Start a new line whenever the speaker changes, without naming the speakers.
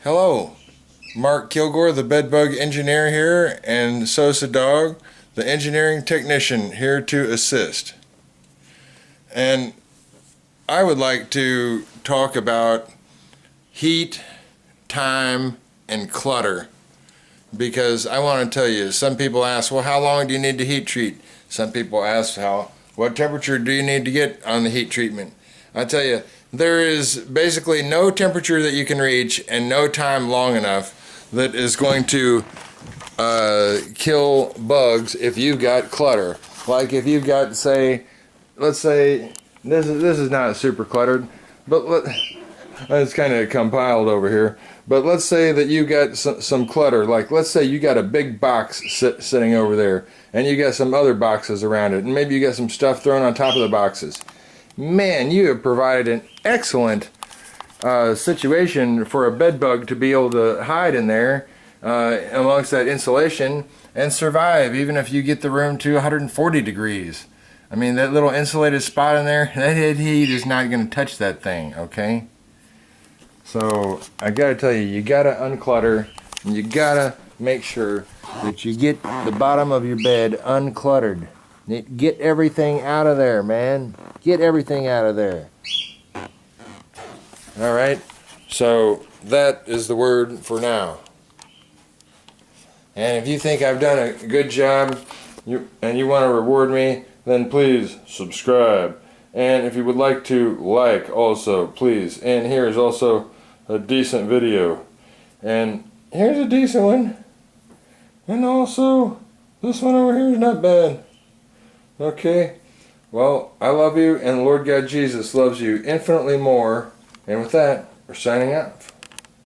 Hello, Mark Kilgore, the bedbug engineer here, and Sosa Dog, the engineering technician, here to assist. And I would like to talk about heat, time, and clutter, because I want to tell you, some people ask, well, how long do you need to heat treat? Some people ask, what temperature do you need to get on the heat treatment? I tell you, there is basically no temperature that you can reach and no time long enough that is going to kill bugs if you've got clutter. Like if you've got, let's say, this is not super cluttered, but it's kind of compiled over here. But let's say that you got some clutter, like let's say you got a big box sitting over there, and you got some other boxes around it, and maybe you got some stuff thrown on top of the boxes. Man, you have provided an excellent situation for a bed bug to be able to hide in there amongst that insulation and survive, even if you get the room to 140 degrees. I mean, that little insulated spot in there, that heat is not going to touch that thing, okay? So I gotta tell you, you gotta unclutter, and you gotta make sure that you get the bottom of your bed uncluttered. Get everything out of there, man. Get everything out of there. Alright, so that is the word for now. And if you think I've done a good job and you want to reward me, then please subscribe. And if you would like to like also, please. And here is also a decent video. And here's a decent one. And also, this one over here is not bad. Okay, well, I love you, and Lord God Jesus loves you infinitely more. And with that, we're signing out.